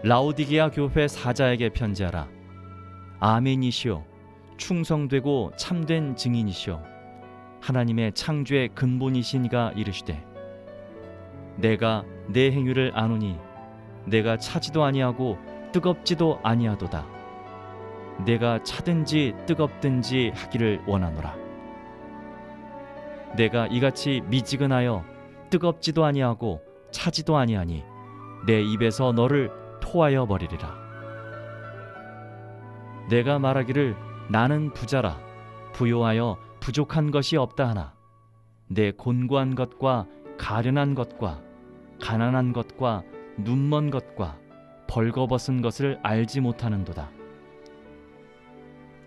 라오디게아 교회 사자에게 편지하라. 아멘이시오, 충성되고 참된 증인이시오, 하나님의 창조의 근본이신 이가 이르시되, 내가 내 행위를 아노니 내가 차지도 아니하고 뜨겁지도 아니하도다. 내가 차든지 뜨겁든지 하기를 원하노라. 내가 이같이 미지근하여 뜨겁지도 아니하고 차지도 아니하니 내 입에서 너를 토하여 버리리라. 내가 말하기를 나는 부자라, 부요하여 부족한 것이 없다 하나 내 곤고한 것과 가련한 것과 가난한 것과 눈먼 것과 벌거벗은 것을 알지 못하는도다.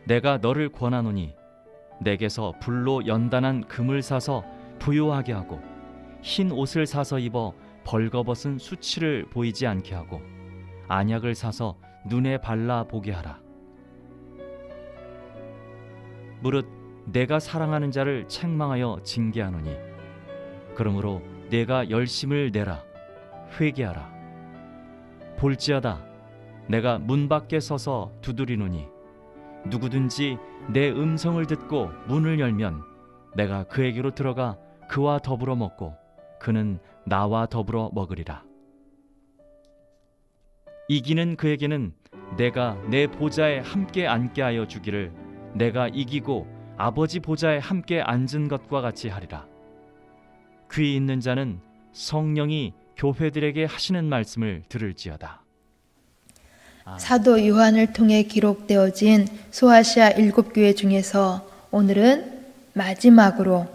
내가 너를 권하노니 내게서 불로 연단한 금을 사서 부요하게 하고 흰 옷을 사서 입어 벌거벗은 수치를 보이지 않게 하고 안약을 사서 눈에 발라 보게 하라. 무릇 내가 사랑하는 자를 책망하여 징계하노니 그러므로 내가 열심을 내라. 회개하라. 볼지어다 내가 문 밖에 서서 두드리노니 누구든지 내 음성을 듣고 문을 열면 내가 그에게로 들어가 그와 더불어 먹고 그는 나와 더불어 먹으리라. 이기는 그에게는 내가 내 보좌에 함께 앉게 하여 주기를 내가 이기고 아버지 보좌에 함께 앉은 것과 같이 하리라. 귀 있는 자는 성령이 교회들에게 하시는 말씀을 들을지어다. 사도 요한을 통해 기록되어진 소아시아 7교회 중에서 오늘은 마지막으로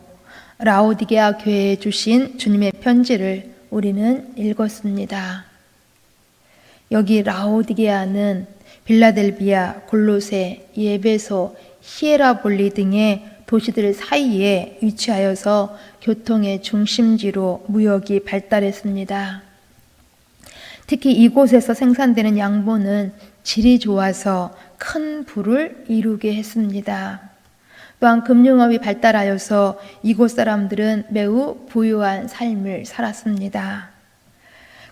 라오디게아 교회에 주신 주님의 편지를 우리는 읽었습니다. 여기 라오디게아는 빌라델비아, 골로새, 에베소, 히에라볼리 등의 도시들 사이에 위치하여서 교통의 중심지로 무역이 발달했습니다. 특히 이곳에서 생산되는 양보는 질이 좋아서 큰 부를 이루게 했습니다. 또한 금융업이 발달하여서 이곳 사람들은 매우 부유한 삶을 살았습니다.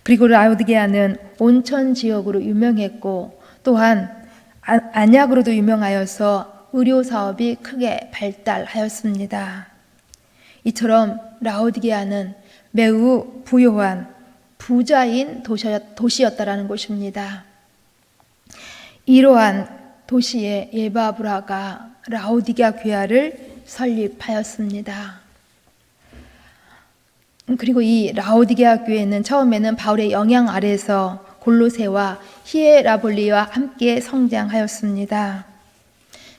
그리고 라오디게아는 온천 지역으로 유명했고 또한 안약으로도 유명하여서 의료 사업이 크게 발달하였습니다. 이처럼 라오디게아는 매우 부유한 부자인 도시였다라는 것입니다. 이러한 도시에 예바브라가 라오디게아 교회를 설립하였습니다. 그리고 이 라오디게아 교회는 처음에는 바울의 영향 아래에서 골로새와 히에라볼리와 함께 성장하였습니다.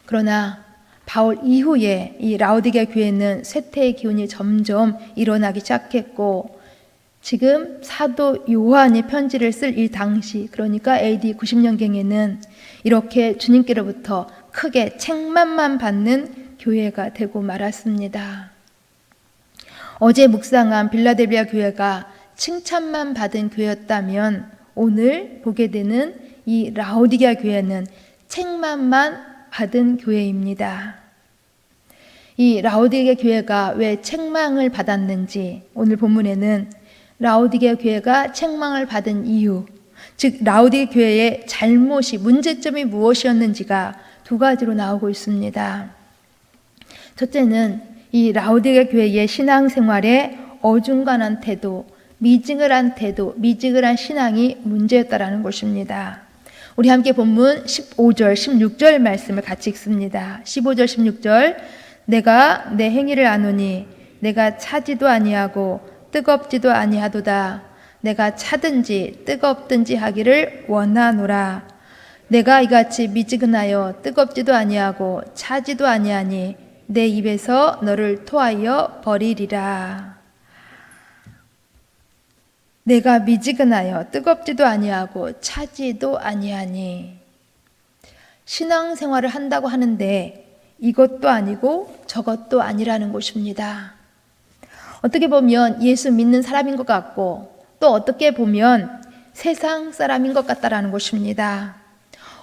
그러나 바울 이후에 이 라오디게아 교회는 쇠퇴의 기운이 점점 일어나기 시작했고 지금 사도 요한이 편지를 쓸 이 당시, 그러니까 AD 90년경에는 이렇게 주님께로부터 크게 책망만 받는 교회가 되고 말았습니다. 어제 묵상한 빌라델비아 교회가 칭찬만 받은 교회였다면 오늘 보게 되는 이 라오디게아 교회는 책망만 받은 교회입니다. 이 라오디게아 교회가 왜 책망을 받았는지 오늘 본문에는 라오디게아 교회가 책망을 받은 이유, 즉 라오디게아 교회의 잘못이, 문제점이 무엇이었는지가 두 가지로 나오고 있습니다. 첫째는 이 라오디게아 교회의 신앙생활에 어중간한 태도, 미지근한 태도, 미지근한 신앙이 문제였다라는 것입니다. 우리 함께 본문 15절, 16절 말씀을 같이 읽습니다. 15절, 16절. 내가 내 행위를 아노니 내가 차지도 아니하고 뜨겁지도 아니하도다. 내가 차든지 뜨겁든지 하기를 원하노라. 내가 이같이 미지근하여 뜨겁지도 아니하고 차지도 아니하니 내 입에서 너를 토하여 버리리라. 내가 미지근하여 뜨겁지도 아니하고 차지도 아니하니. 신앙생활을 한다고 하는데 이것도 아니고 저것도 아니라는 것입니다. 어떻게 보면 예수 믿는 사람인 것 같고 또 어떻게 보면 세상 사람인 것 같다라는 것입니다.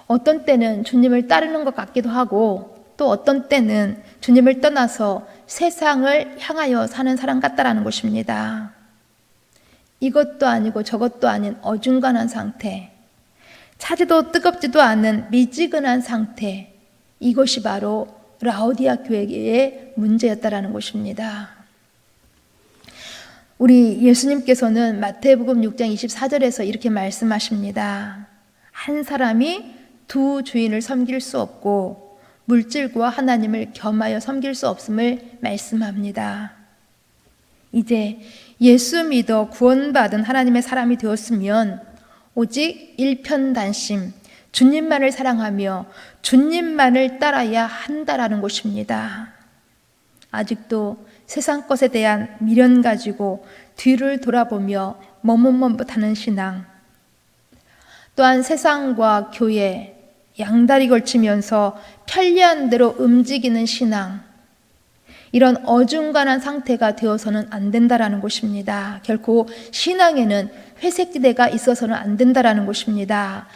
어떤 때는 주님을 따르는 것 같기도 하고 또 어떤 때는 주님을 떠나서 세상을 향하여 사는 사람 같다라는 것입니다. 이것도 아니고 저것도 아닌 어중간한 상태. 차지도 뜨겁지도 않은 미지근한 상태, 이것이 바로 라오디아 교회의 문제였다라는 것입니다. 우리 예수님께서는 마태복음 6장 24절에서 이렇게 말씀하십니다. 한 사람이 두 주인을 섬길 수 없고 물질과 하나님을 겸하여 섬길 수 없음을 말씀합니다. 이제 예수 믿어 구원받은 하나님의 사람이 되었으면 오직 일편단심, 주님만을 사랑하며 주님만을 따라야 한다라는 것입니다. 아직도 세상 것에 대한 미련 가지고 뒤를 돌아보며 머뭇머뭇하는 신앙, 또한 세상과 교회, 양다리 걸치면서 편리한 대로 움직이는 신앙, 이런 어중간한 상태가 되어서는 안 된다라는 것입니다. 결코 신앙에는 회색지대가 있어서는 안 된다라는 것입니다.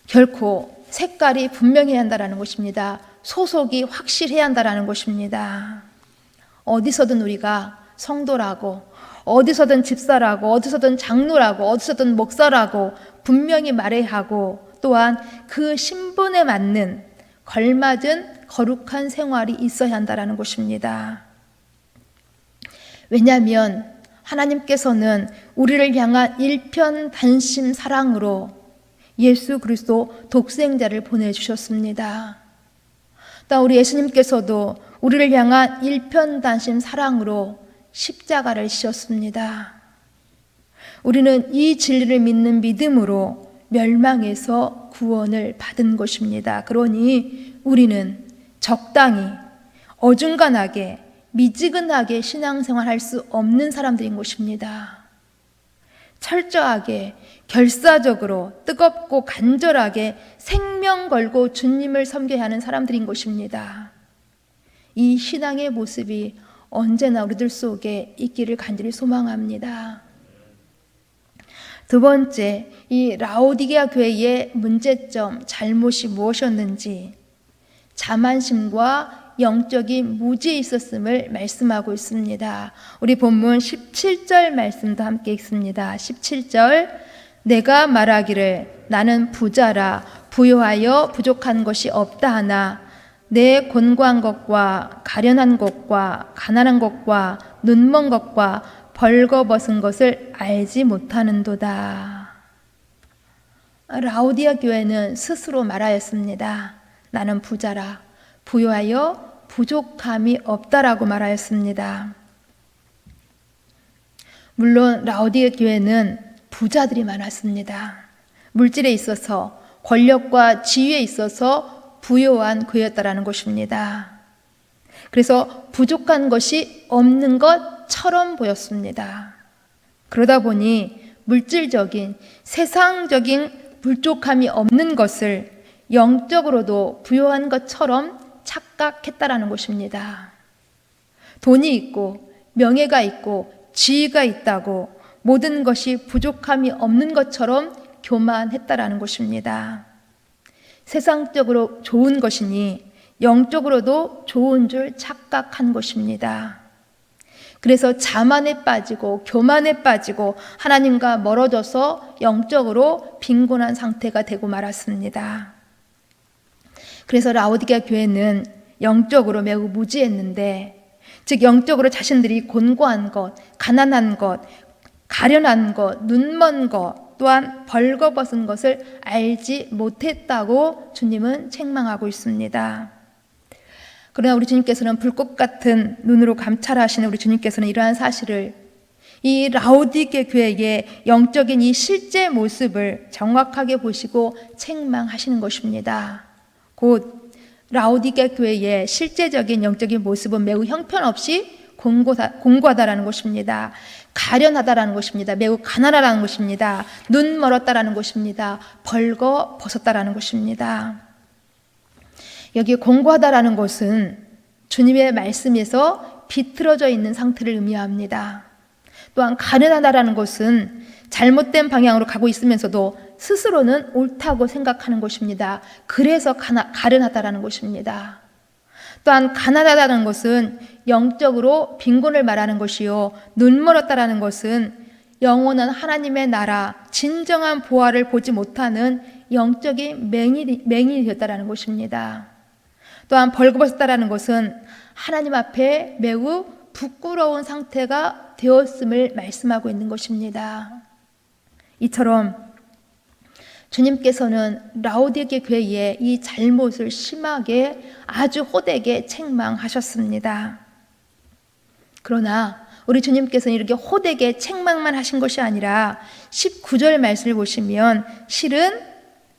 결코 색깔이 분명해야 한다라는 것입니다. 소속이 확실해야 한다라는 것입니다. 어디서든 우리가 성도라고, 어디서든 집사라고, 어디서든 장로라고, 어디서든 목사라고 분명히 말해야 하고, 또한 그 신분에 맞는 걸맞은 거룩한 생활이 있어야 한다는 것입니다. 왜냐하면 하나님께서는 우리를 향한 일편단심 사랑으로 예수 그리스도 독생자를 보내주셨습니다. 또 우리 예수님께서도 우리를 향한 일편단심 사랑으로 십자가를 지셨습니다. 우리는 이 진리를 믿는 믿음으로 멸망에서 구원을 받은 것입니다. 그러니 우리는 적당히 어중간하게 미지근하게 신앙생활할 수 없는 사람들인 것입니다. 철저하게 결사적으로 뜨겁고 간절하게 생명 걸고 주님을 섬겨야 하는 사람들인 것입니다. 이 신앙의 모습이 언제나 우리들 속에 있기를 간절히 소망합니다. 두 번째, 이 라오디게아 교회의 문제점, 잘못이 무엇이었는지, 자만심과 영적인 무지에 있었음을 말씀하고 있습니다. 우리 본문 17절 말씀도 함께 읽습니다. 17절, 내가 말하기를 나는 부자라 부요하여 부족한 것이 없다 하나 내 곤고한 것과 가련한 것과 가난한 것과 눈먼 것과 벌거벗은 것을 알지 못하는도다. 라오디아 교회는 스스로 말하였습니다. 나는 부자라 부요하여 부족함이 없다라고 말하였습니다. 물론 라오디아 교회는 부자들이 많았습니다. 물질에 있어서 권력과 지위에 있어서 부요한 교회였다라는 것입니다. 그래서 부족한 것이 없는 것처럼 보였습니다. 그러다 보니 물질적인 세상적인 부족함이 없는 것을 영적으로도 부요한 것처럼 착각했다라는 것입니다. 돈이 있고 명예가 있고 지위가 있다고 모든 것이 부족함이 없는 것처럼 교만했다라는 것입니다. 세상적으로 좋은 것이니 영적으로도 좋은 줄 착각한 것입니다. 그래서 자만에 빠지고 교만에 빠지고 하나님과 멀어져서 영적으로 빈곤한 상태가 되고 말았습니다. 그래서 라오디게아 교회는 영적으로 매우 무지했는데, 즉 영적으로 자신들이 곤고한 것, 가난한 것, 가련한 것, 눈먼 것, 또한 벌거벗은 것을 알지 못했다고 주님은 책망하고 있습니다. 그러나 우리 주님께서는 불꽃 같은 눈으로 감찰하시는 우리 주님께서는 이러한 사실을, 이 라오디게 교회의 영적인 이 실제 모습을 정확하게 보시고 책망하시는 것입니다. 곧 라오디게 교회의 실제적인 영적인 모습은 매우 형편없이 공고하다라는 것입니다. 가련하다라는 것입니다. 매우 가난하다는 것입니다. 눈 멀었다라는 것입니다. 벌거 벗었다라는 것입니다. 여기 공고하다라는 것은 주님의 말씀에서 비틀어져 있는 상태를 의미합니다. 또한 가련하다라는 것은 잘못된 방향으로 가고 있으면서도 스스로는 옳다고 생각하는 것입니다. 그래서 가련하다라는 것입니다. 또한 가난하다는 것은 영적으로 빈곤을 말하는 것이요, 눈멀었다라는 것은 영원한 하나님의 나라, 진정한 보화를 보지 못하는 영적인 맹인이 되었다라는 것입니다. 또한 벌거벗었다라는 것은 하나님 앞에 매우 부끄러운 상태가 되었음을 말씀하고 있는 것입니다. 이처럼 주님께서는 라오디게 교회의 이 잘못을 심하게 아주 호되게 책망하셨습니다. 그러나 우리 주님께서는 이렇게 호되게 책망만 하신 것이 아니라 19절 말씀을 보시면 실은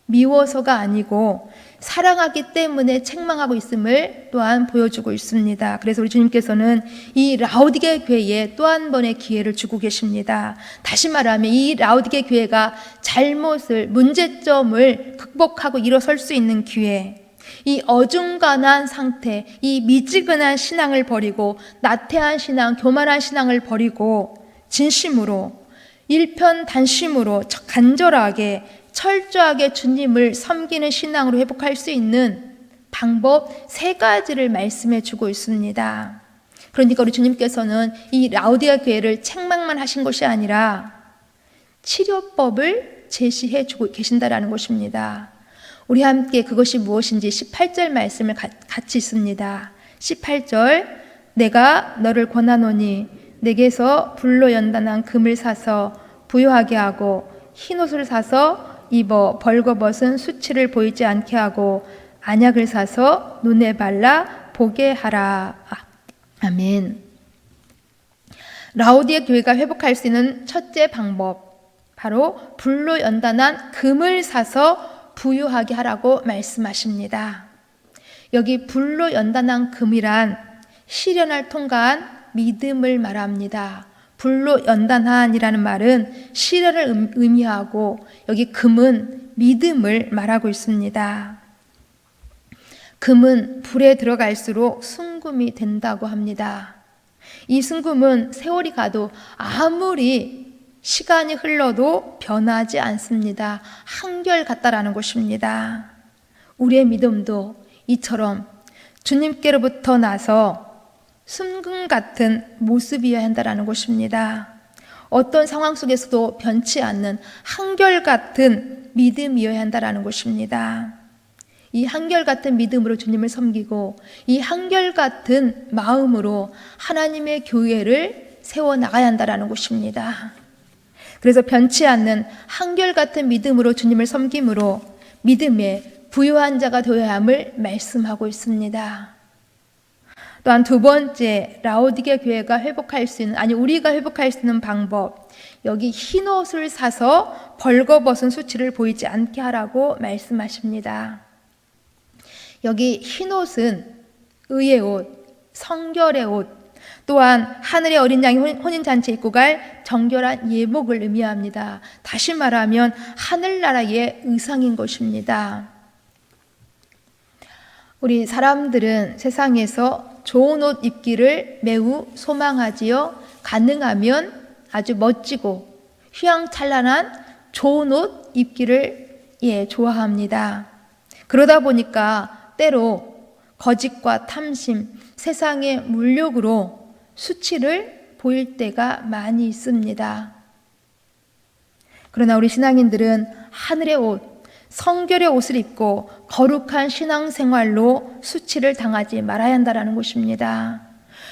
미워서가 아니고 사랑하기 때문에 책망하고 있음을 또한 보여주고 있습니다. 그래서 우리 주님께서는 이 라오디게 교회에 또 한 번의 기회를 주고 계십니다. 다시 말하면 이 라오디게 교회가 잘못을, 문제점을 극복하고 일어설 수 있는 기회, 이 어중간한 상태, 이 미지근한 신앙을 버리고 나태한 신앙, 교만한 신앙을 버리고 진심으로 일편단심으로 간절하게 철저하게 주님을 섬기는 신앙으로 회복할 수 있는 방법 3가지를 말씀해 주고 있습니다. 그러니까 우리 주님께서는 이 라오디게 교회를 책망만 하신 것이 아니라 치료법을 제시해 주고 계신다라는 것입니다. 우리 함께 그것이 무엇인지 18절 말씀을 같이 읽습니다. 18절, 내가 너를 권하노니 내게서 불로 연단한 금을 사서 부요하게 하고 흰옷을 사서 입어 벌거벗은 수치를 보이지 않게 하고 안약을 사서 눈에 발라 보게 하라. 아멘. 라오디게 교회가 회복할 수 있는 첫째 방법, 바로 불로 연단한 금을 사서 부유하게 하라고 말씀하십니다. 여기 불로 연단한 금이란 시련을 통과한 믿음을 말합니다. 불로 연단한이라는 말은 시련을 의미하고 여기 금은 믿음을 말하고 있습니다. 금은 불에 들어갈수록 순금이 된다고 합니다. 이 순금은 세월이 가도 아무리 시간이 흘러도 변하지 않습니다. 한결같다라는 것입니다. 우리의 믿음도 이처럼 주님께로부터 나서 순금 같은 모습이어야 한다는 것입니다. 어떤 상황 속에서도 변치 않는 한결같은 믿음이어야 한다는 것입니다. 이 한결같은 믿음으로 주님을 섬기고 이 한결같은 마음으로 하나님의 교회를 세워나가야 한다는 것입니다. 그래서 변치 않는 한결같은 믿음으로 주님을 섬김으로 믿음의 부유한 자가 되어야 함을 말씀하고 있습니다. 또한 2번째, 라오디게 교회가 회복할 수 있는, 우리가 회복할 수 있는 방법, 여기 흰옷을 사서 벌거벗은 수치를 보이지 않게 하라고 말씀하십니다. 여기 흰옷은 의의 옷, 성결의 옷, 또한 하늘의 어린 양이 혼인잔치에 입고 갈 정결한 예복을 의미합니다. 다시 말하면 하늘나라의 의상인 것입니다. 우리 사람들은 세상에서 좋은 옷 입기를 매우 소망하지요. 가능하면 아주 멋지고 휘황찬란한 좋은 옷 입기를 좋아합니다. 그러다 보니까 때로 거짓과 탐심, 세상의 물욕으로 수치를 보일 때가 많이 있습니다. 그러나 우리 신앙인들은 하늘의 옷, 성결의 옷을 입고 거룩한 신앙생활로 수치를 당하지 말아야 한다는 것입니다.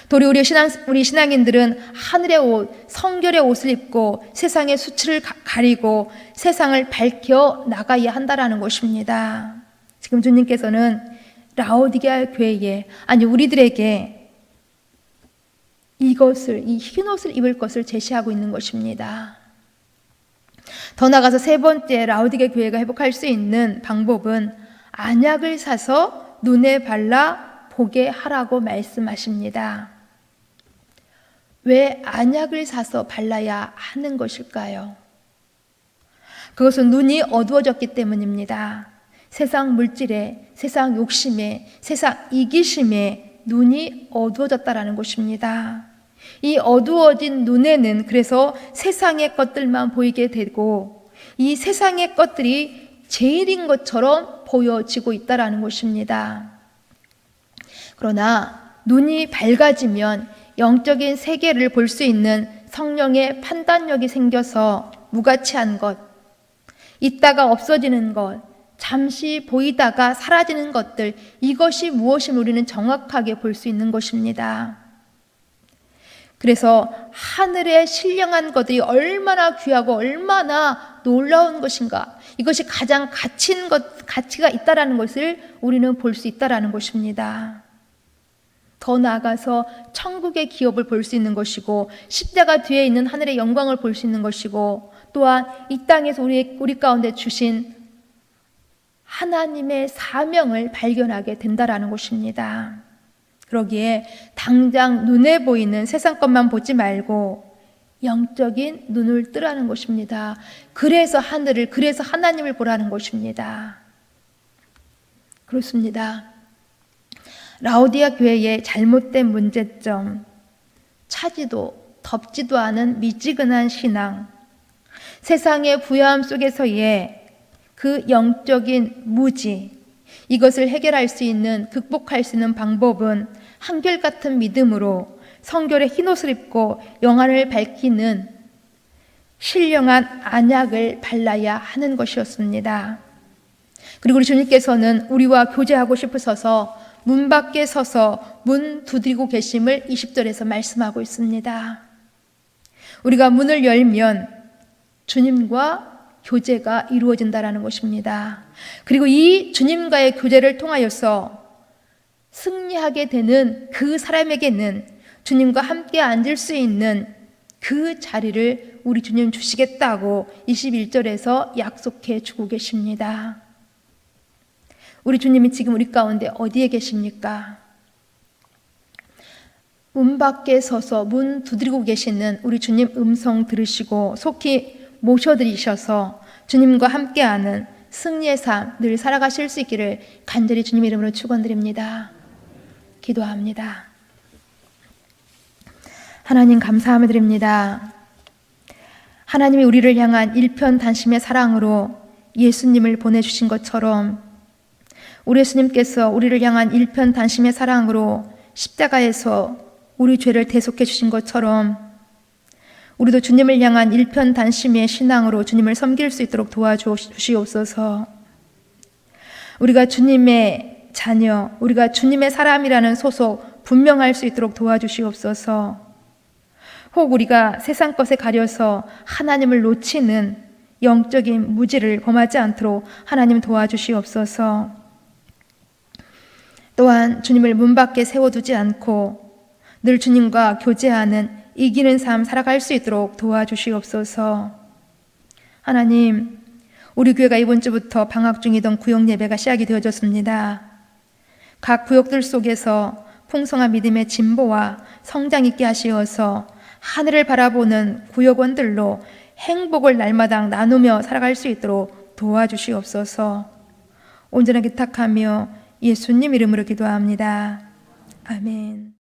도리 우리 신앙인들은 하늘의 옷, 성결의 옷을 입고 세상의 수치를 가리고 세상을 밝혀 나가야 한다는 것입니다. 지금 주님께서는 라오디게 교회에, 우리들에게 이 흰옷을 입을 것을 제시하고 있는 것입니다. 더 나아가서 3번째, 라오디게 교회가 회복할 수 있는 방법은 안약을 사서 눈에 발라 보게 하라고 말씀하십니다. 왜 안약을 사서 발라야 하는 것일까요? 그것은 눈이 어두워졌기 때문입니다. 세상 물질에, 세상 욕심에, 세상 이기심에 눈이 어두워졌다라는 것입니다. 이 어두워진 눈에는 그래서 세상의 것들만 보이게 되고 이 세상의 것들이 제일인 것처럼 보여지고 있다라는 것입니다. 그러나 눈이 밝아지면 영적인 세계를 볼 수 있는 성령의 판단력이 생겨서 무가치한 것, 있다가 없어지는 것, 잠시 보이다가 사라지는 것들, 이것이 무엇임을 우리는 정확하게 볼 수 있는 것입니다. 그래서 하늘의 신령한 것들이 얼마나 귀하고 얼마나 놀라운 것인가, 이것이 가장 가치가 있다라는 것을 우리는 볼 수 있다라는 것입니다. 더 나아가서 천국의 기업을 볼 수 있는 것이고, 십자가 뒤에 있는 하늘의 영광을 볼 수 있는 것이고, 또한 이 땅에서 우리 가운데 주신 하나님의 사명을 발견하게 된다라는 것입니다. 그러기에 당장 눈에 보이는 세상 것만 보지 말고 영적인 눈을 뜨라는 것입니다. 그래서 하늘을, 그래서 하나님을 보라는 것입니다. 그렇습니다. 라오디아 교회의 잘못된 문제점, 차지도 덥지도 않은 미지근한 신앙, 세상의 부유함 속에서의 그 영적인 무지, 이것을 해결할 수 있는, 극복할 수 있는 방법은 한결같은 믿음으로 성결의 흰옷을 입고 영안을 밝히는 신령한 안약을 발라야 하는 것이었습니다. 그리고 우리 주님께서는 우리와 교제하고 싶으셔서 문 밖에 서서 문 두드리고 계심을 20절에서 말씀하고 있습니다. 우리가 문을 열면 주님과 교제가 이루어진다라는 것입니다. 그리고 이 주님과의 교제를 통하여서 승리하게 되는 그 사람에게는 주님과 함께 앉을 수 있는 그 자리를 우리 주님 주시겠다고 21절에서 약속해 주고 계십니다. 우리 주님이 지금 우리 가운데 어디에 계십니까? 문 밖에 서서 문 두드리고 계시는 우리 주님 음성 들으시고 속히 모셔드리셔서 주님과 함께하는 승리의 삶 늘 살아가실 수 있기를 간절히 주님 이름으로 축원드립니다. 기도합니다. 하나님 감사함을 드립니다. 하나님이 우리를 향한 일편단심의 사랑으로 예수님을 보내주신 것처럼 우리 예수님께서 우리를 향한 일편단심의 사랑으로 십자가에서 우리 죄를 대속해 주신 것처럼 우리도 주님을 향한 일편단심의 신앙으로 주님을 섬길 수 있도록 도와주시옵소서. 우리가 주님의 자녀, 우리가 주님의 사람이라는 소속 분명할 수 있도록 도와주시옵소서. 혹 우리가 세상 것에 가려서 하나님을 놓치는 영적인 무지를 범하지 않도록 하나님 도와주시옵소서. 또한 주님을 문 밖에 세워두지 않고 늘 주님과 교제하는 이기는 삶 살아갈 수 있도록 도와주시옵소서. 하나님, 우리 교회가 이번 주부터 방학 중이던 구역 예배가 시작이 되어졌습니다. 각 구역들 속에서 풍성한 믿음의 진보와 성장 있게 하시어서 하늘을 바라보는 구역원들로 행복을 날마다 나누며 살아갈 수 있도록 도와주시옵소서. 온전하게 탁하며 예수님 이름으로 기도합니다. 아멘.